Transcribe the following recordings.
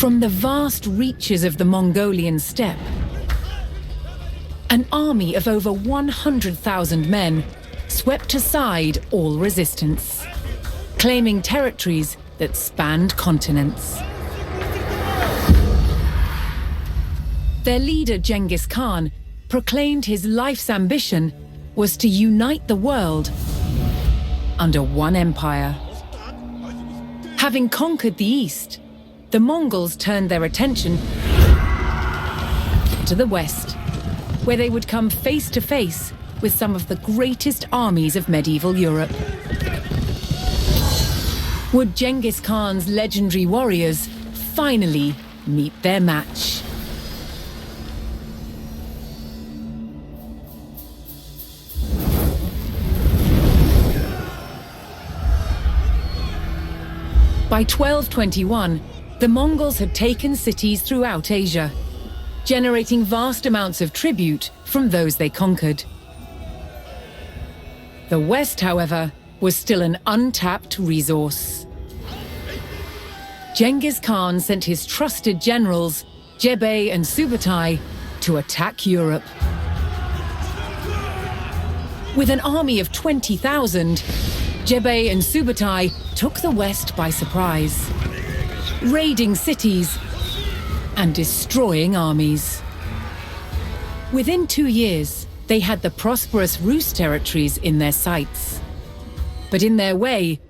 From the vast reaches of the Mongolian steppe, an army of over 100,000 men swept aside all resistance, claiming territories that spanned continents. Their leader, Genghis Khan, proclaimed his life's ambition was to unite the world under one empire. Having conquered the East, the Mongols turned their attention to the West, where they would come face to face with some of the greatest armies of medieval Europe. Would Genghis Khan's legendary warriors finally meet their match? By 1221, the Mongols had taken cities throughout Asia, generating vast amounts of tribute from those they conquered. The West, however, was still an untapped resource. Genghis Khan sent his trusted generals, Jebei and Subutai, to attack Europe. With an army of 20,000, Jebei and Subutai took the West by surprise, raiding cities and destroying armies. Within 2 years, they had the prosperous Rus territories in their sights. But in their way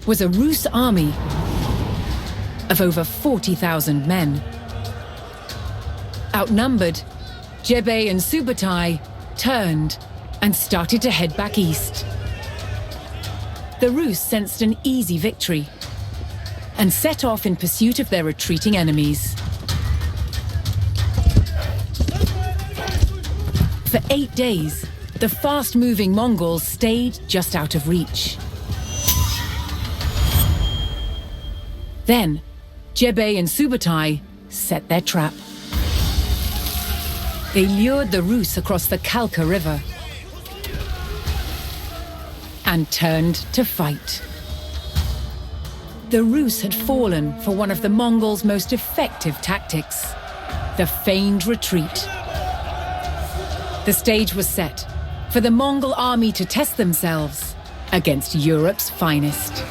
was a Rus army of over 40,000 men. Outnumbered, Jebei and Subutai turned and started to head back east. The Rus sensed an easy victory and set off in pursuit of their retreating enemies. For 8 days, the fast-moving Mongols stayed just out of reach. Then, Jebei and Subutai set their trap. They lured the Rus across the Kalka River and turned to fight. The Rus had fallen for one of the Mongols' most effective tactics, the feigned retreat. The stage was set for the Mongol army to test themselves against Europe's finest.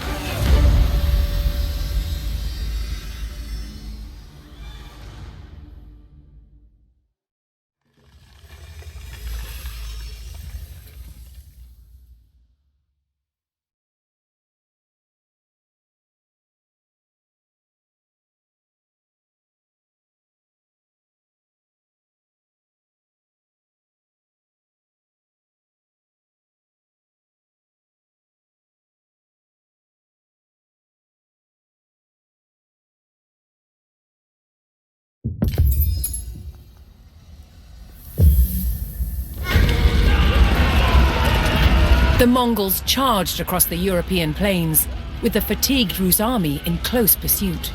The Mongols charged across the European plains, with the fatigued Rus army in close pursuit.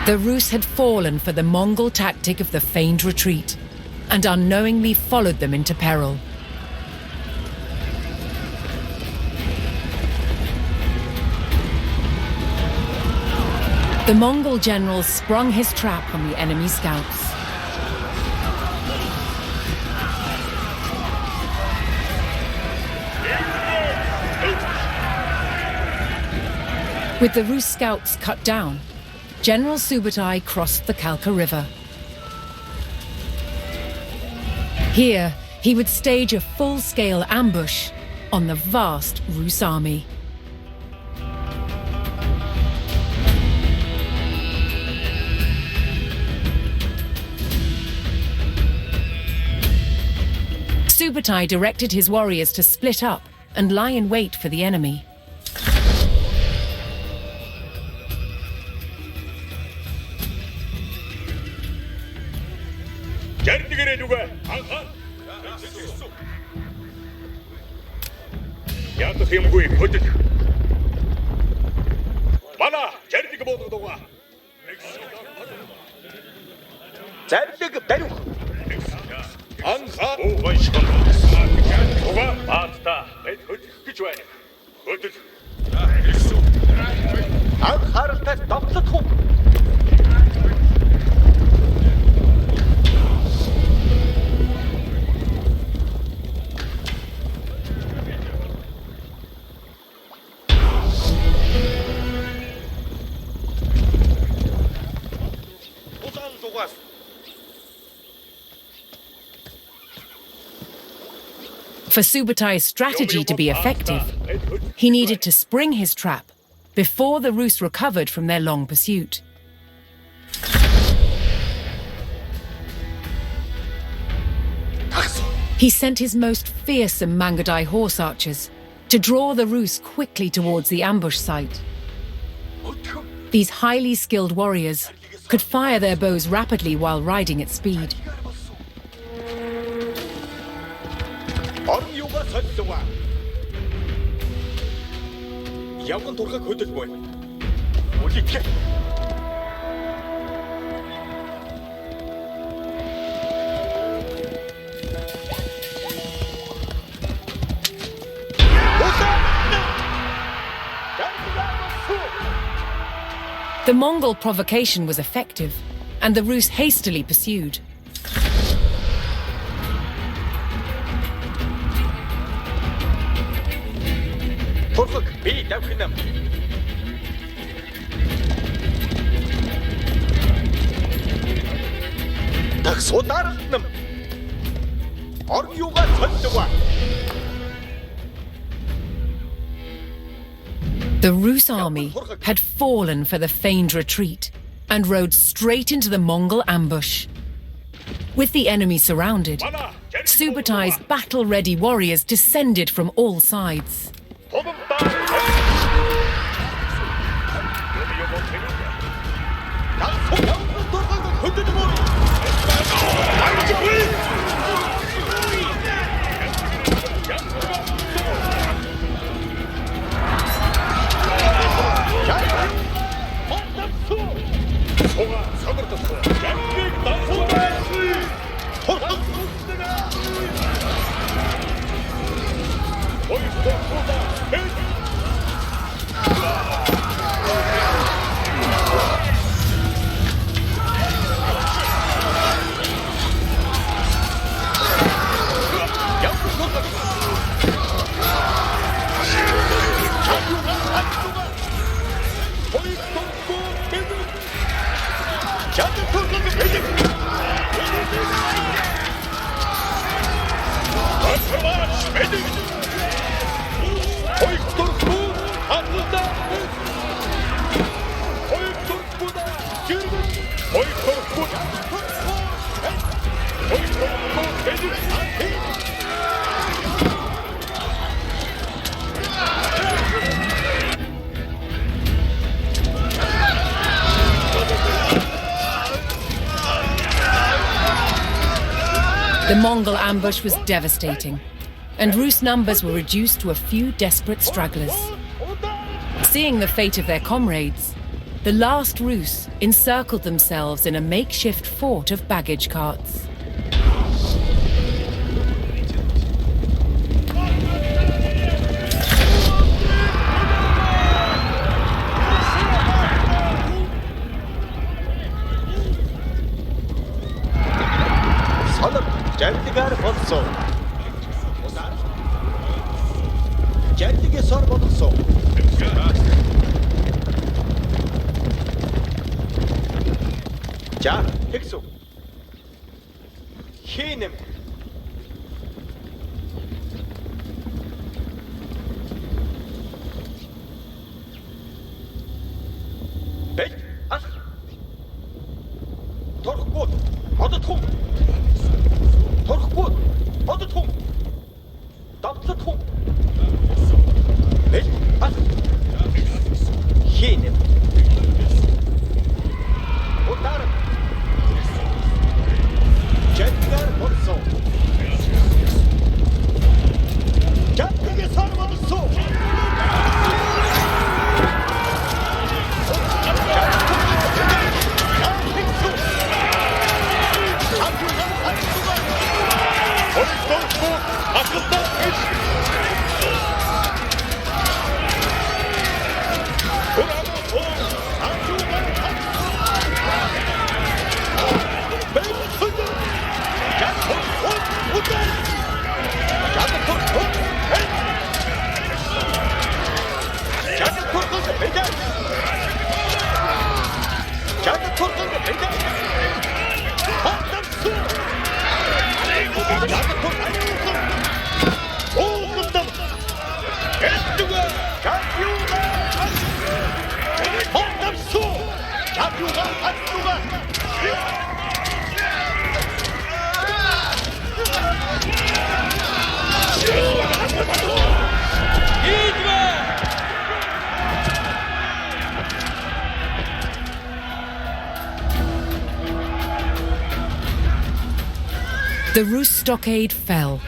The Rus had fallen for the Mongol tactic of the feigned retreat, and unknowingly followed them into peril. The Mongol general sprung his trap on the enemy scouts. With the Rus scouts cut down, General Subutai crossed the Kalka River. Here, he would stage a full-scale ambush on the vast Rus army. Subutai directed his warriors to split up and lie in wait for the enemy. Анхаарал For Subatai's strategy to be effective, he needed to spring his trap before the Rus recovered from their long pursuit. He sent his most fearsome Mangudai horse archers to draw the Rus quickly towards the ambush site. These highly skilled warriors could fire their bows rapidly while riding at speed. The Mongol provocation was effective, and the Rus hastily pursued. The Rus army had fallen for the feigned retreat and rode straight into the Mongol ambush. With the enemy surrounded, Subatai's battle-ready warriors descended from all sides. The Mongol ambush was devastating, and Rus numbers were reduced to a few desperate stragglers. Seeing the fate of their comrades, the last Rus encircled themselves in a makeshift fort of baggage carts. The Rus stockade fell.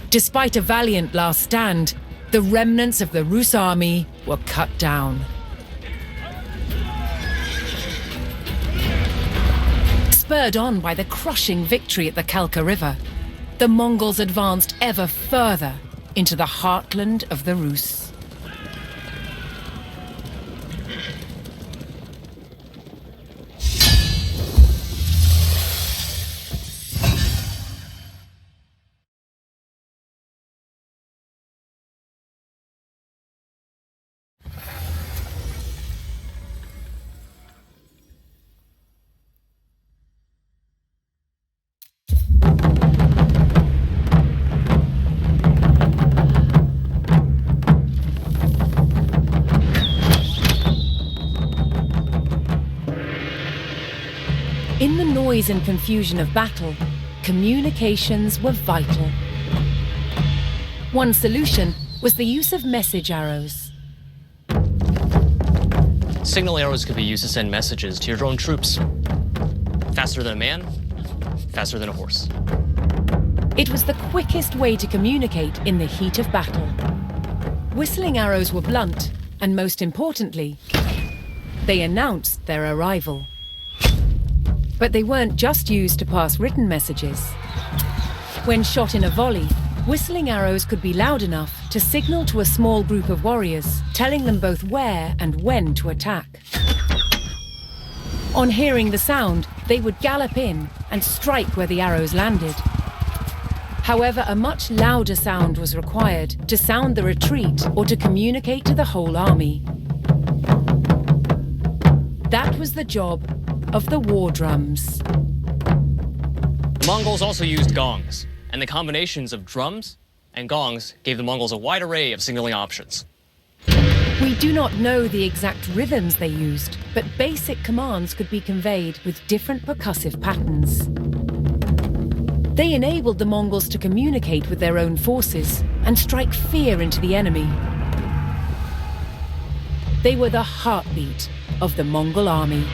Despite a valiant last stand, the remnants of the Rus army were cut down. Spurred on by the crushing victory at the Kalka River, the Mongols advanced ever further into the heartland of the Rus. In the noise and confusion of battle, communications were vital. One solution was the use of message arrows. Signal arrows could be used to send messages to your drone troops. Faster than a man, faster than a horse. It was the quickest way to communicate in the heat of battle. Whistling arrows were blunt, and most importantly, they announced their arrival. But they weren't just used to pass written messages. When shot in a volley, whistling arrows could be loud enough to signal to a small group of warriors, telling them both where and when to attack. On hearing the sound, they would gallop in and strike where the arrows landed. However, a much louder sound was required to sound the retreat or to communicate to the whole army. That was the job of the war drums. The Mongols also used gongs, and the combinations of drums and gongs gave the Mongols a wide array of signaling options. We do not know the exact rhythms they used, but basic commands could be conveyed with different percussive patterns. They enabled the Mongols to communicate with their own forces and strike fear into the enemy. They were the heartbeat of the Mongol army.